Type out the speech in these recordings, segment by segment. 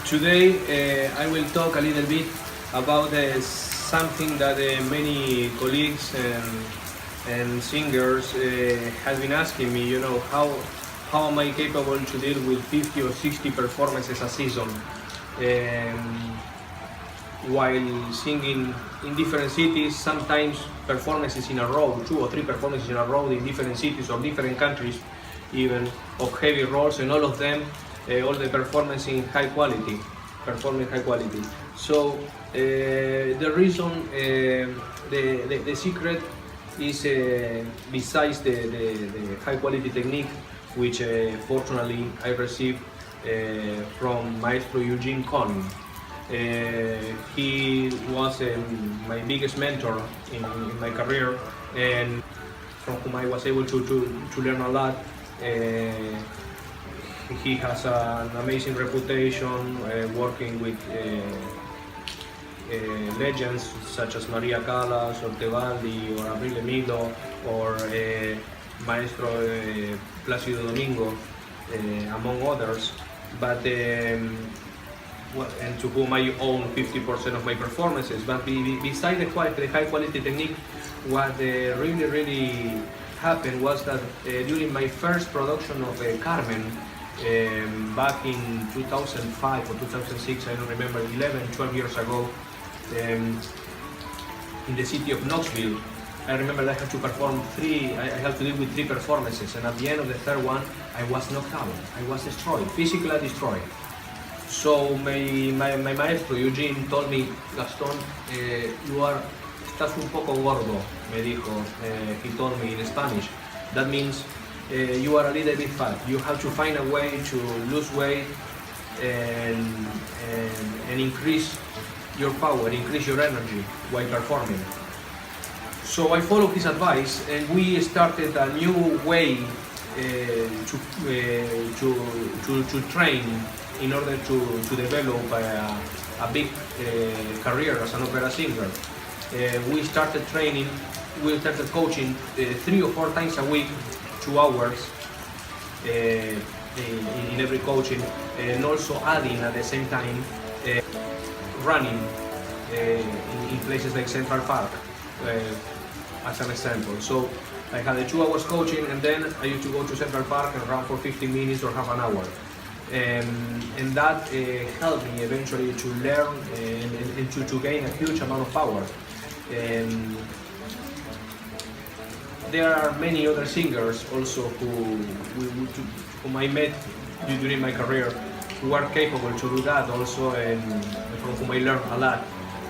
Today I will talk a little bit about something that many colleagues and singers have been asking me. You know, how am I capable to deal with 50 or 60 performances a season while singing in different cities, sometimes performances in a row, 2 or 3 performances in a row in different cities or different countries, even of heavy roles, and all of them, all the performance in high quality, performing high quality. So the reason, the secret is besides the high quality technique, which fortunately I received from Maestro Eugene Kohn. He was my biggest mentor in my career, and from whom I was able to learn a lot. He has an amazing reputation working with legends such as Maria Callas or Tebaldi or Abril Emilio or Maestro Plácido Domingo, among others. But and to whom I own 50% of my performances. But beside the high quality technique, what really happened was that during my first production of Carmen, back in 2005 or 2006, I don't remember, 12 years ago, in the city of Knoxville, I remember that I had to perform I had to deal with 3 performances, and at the end of the third one, I was knocked out. I was destroyed, physically destroyed. So my maestro Eugene told me, Gaston, estás un poco gordo, me dijo. He told me in Spanish. That means you are a little bit fat. You have to find a way to lose weight and increase your power, increase your energy while performing. So I followed his advice, and we started a new way to train in order to develop a big career as an opera singer. We started coaching 3 or 4 times a week, 2 hours in every coaching, and also adding at the same time running in places like Central Park, as an example. So I had a 2 hours coaching, and then I used to go to Central Park and run for 15 minutes or half an hour. And that helped me eventually to learn and to gain a huge amount of power. There are many other singers also whom I met during my career who are capable to do that also, and from whom I learned a lot.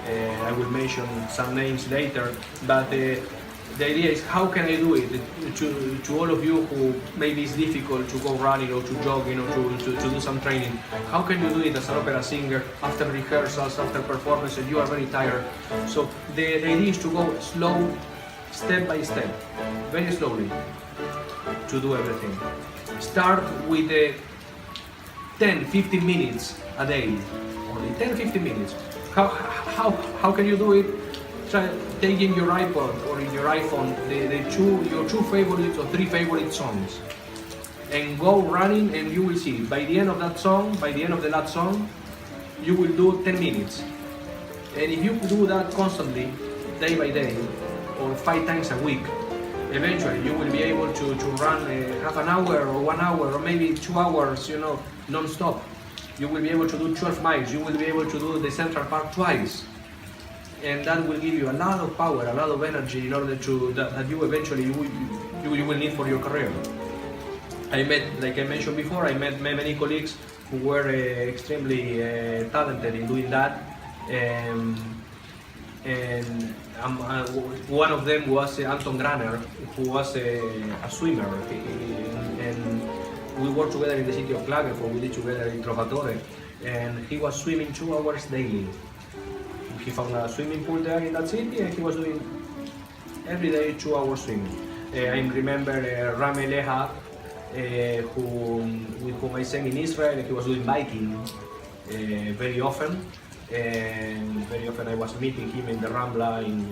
I will mention some names later, but the idea is, how can I do it? To all of you who maybe it's difficult to go running or to jogging or to do some training, how can you do it as an opera singer after rehearsals, after performance, and you are very tired? So the idea is to go slow, step by step, very slowly, to do everything. Start with 10-15 minutes a day, only 10-15 minutes. How can you do it? Try taking your iPod or in your iPhone your 2 favorites or 3 favorite songs, and go running, and you will see by the end of that song, by the end of the last song, you will do 10 minutes. And if you do that constantly, day by day, or 5 times a week, eventually you will be able to run half an hour or 1 hour or maybe 2 hours, non-stop. You will be able to do 12 miles. You will be able to do the Central Park twice. And that will give you a lot of power, a lot of energy in order that you eventually you will need for your career. Like I mentioned before, I met many colleagues who were extremely talented in doing that. And one of them was Anton Graner, who was a swimmer. And we worked together in the city of Klagenfurt. We did together Il Trovatore, and he was swimming 2 hours daily. He found a swimming pool there in that city, and he was doing every day 2 hours swimming. I remember Rame Leha, with whom I sang in Israel. He was doing biking very often, and very often I was meeting him in the Rambla in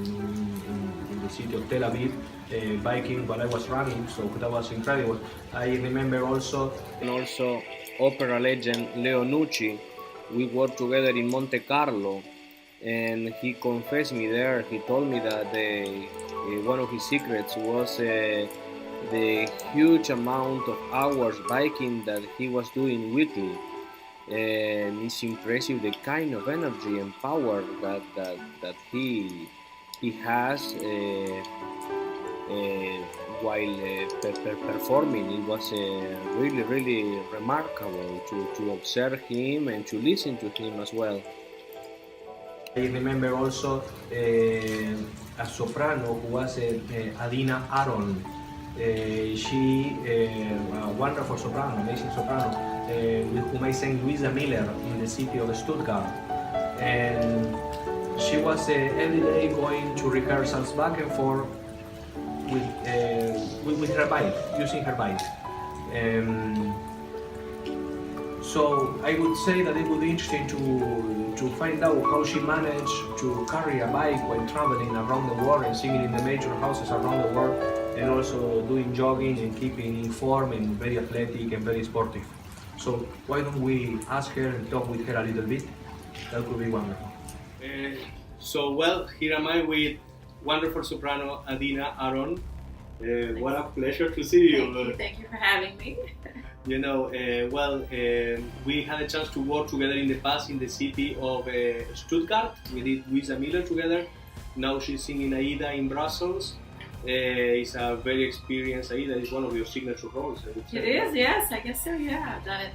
the city of Tel Aviv, biking while I was running, so that was incredible. I remember also opera legend Leo Nucci, we worked together in Monte Carlo, and he confessed me there. He told me that one of his secrets was the huge amount of hours biking that he was doing weekly. And it's impressive the kind of energy and power that he has while performing. It was really remarkable to observe him and to listen to him as well. I remember also a soprano who was Adina Aaron. She a wonderful soprano, amazing soprano, with whom I sang Luisa Miller in the city of Stuttgart. And she was every day going to rehearsals back and forth with her bike, using her bike. So I would say that it would be interesting to find out how she managed to carry a bike while traveling around the world and singing in the major houses around the world, and also doing jogging and keeping in form and very athletic and very sportive. So why don't we ask her and talk with her a little bit? That would be wonderful. Well, here am I with wonderful soprano Adina Aaron. What a pleasure to see you. Thank you for having me. You know, we had a chance to work together in the past in the city of Stuttgart. We did Luisa Miller together. Now she's singing Aida in Brussels. It's a very experienced Aida. It's one of your signature roles. It is, yes, I guess so, yeah. I've done it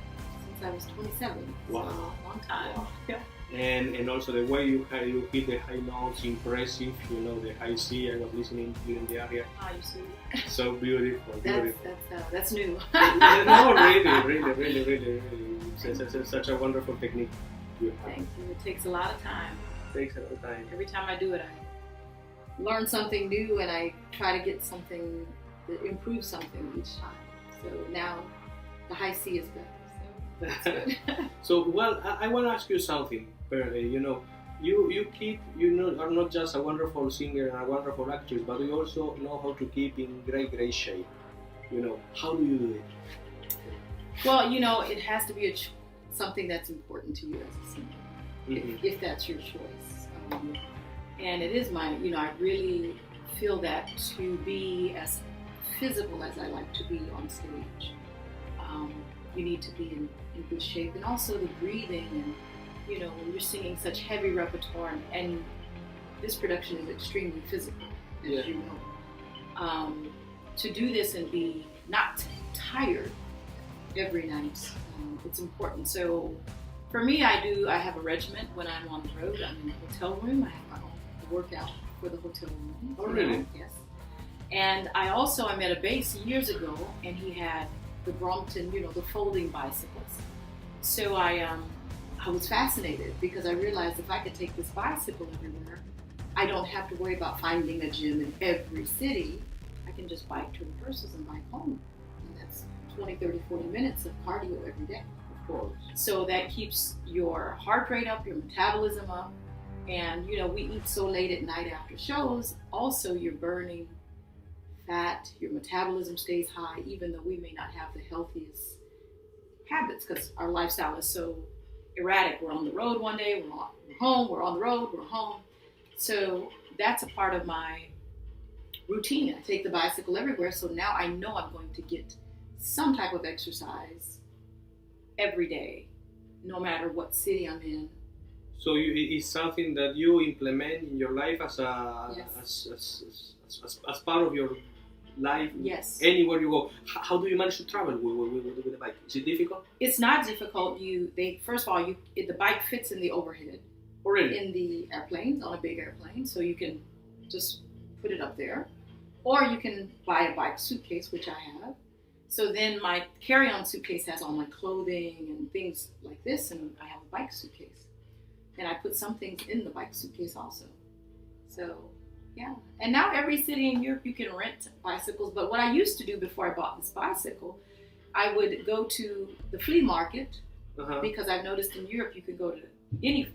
since I was 27. Wow. So a long time. Wow. Yeah. And also the way you hit the high notes, impressive. You know, the high C. I was listening here in the area. Oh, you see. So beautiful. That's new. No, really. It's such a wonderful technique. Thank you. It takes a lot of time. It takes a lot of time. Every time I do it, I learn something new and I try to get something that improves something each time. So now the high C is better. So that's good. So, well, I want to ask you something. You know, you are not just a wonderful singer and a wonderful actress, but you also know how to keep in great shape. You know, how do you do it? Well, you know, it has to be something that's important to you as a singer, if that's your choice. And it is mine. You know, I really feel that to be as physical as I like to be on stage, you need to be in good shape, and also the breathing, and you know, when you're singing such heavy repertoire, and this production is extremely physical, as you know. To do this and be not tired every night, it's important. So for me, I have a regiment when I'm on the road. I'm in a hotel room. I have my own workout for the hotel room. Oh, really? Yes. And I met a bass years ago, and he had the Brompton, you know, the folding bicycles. So I was fascinated because I realized if I could take this bicycle everywhere, I don't have to worry about finding a gym in every city. I can just bike to rehearsals and bike home. And that's 20, 30, 40 minutes of cardio every day. Of course. So that keeps your heart rate up, your metabolism up. And, you know, we eat so late at night after shows. Also, you're burning fat, your metabolism stays high, even though we may not have the healthiest habits because our lifestyle is so erratic. We're on the road one day, we're home, we're on the road, we're home. So that's a part of my routine. I take the bicycle everywhere, so now I know I'm going to get some type of exercise every day, no matter what city I'm in. So it's something that you implement in your life as part of your life. Yes. Anywhere you go. How do you manage to travel with the bike? Is it difficult? It's not difficult. First of all, the bike fits in the overhead. Oh, really? In the airplanes, on a big airplane, so you can just put it up there, or you can buy a bike suitcase, which I have. So then my carry-on suitcase has all my clothing and things like this, and I have a bike suitcase. And I put some things in the bike suitcase also. So, yeah. And now every city in Europe you can rent bicycles. But what I used to do before I bought this bicycle, I would go to the flea market, because I've noticed in Europe you can go to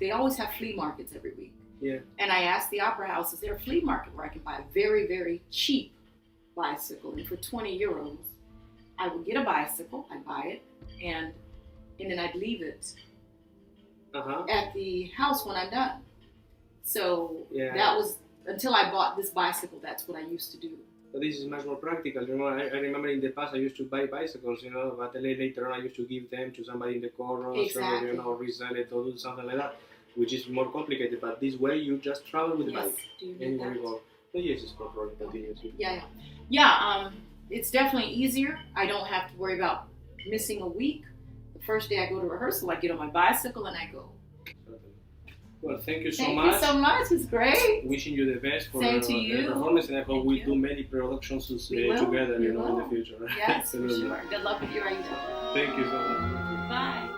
they always have flea markets every week. Yeah. And I asked the opera house, is there a flea market where I can buy a very, very cheap bicycle? And for 20 euros, I would get a bicycle, I'd buy it, and then I'd leave it at the house when I'm done. So Yeah. that was, until I bought this bicycle, that's what I used to do. But this is much more practical. You know, I remember in the past I used to buy bicycles, you know, but later on I used to give them to somebody in the chorus Exactly. or, you know, resell it or do something like that, which is more complicated. But this way you just travel with the Yes. bike. Do you need Anywhere that? you go. But yes, it's proper continuously. Yeah. It's definitely easier. I don't have to worry about missing a week. The first day I go to rehearsal, I get on my bicycle and I go. Well, thank you so Thank much. you so much. It's great. Wishing you the best for Same to the you. performance, and I hope Thank we you. do many productions We will. together, We you know, in will. the future. Yes, for Absolutely. sure. Good luck with your Aida. Thank you so much. Bye.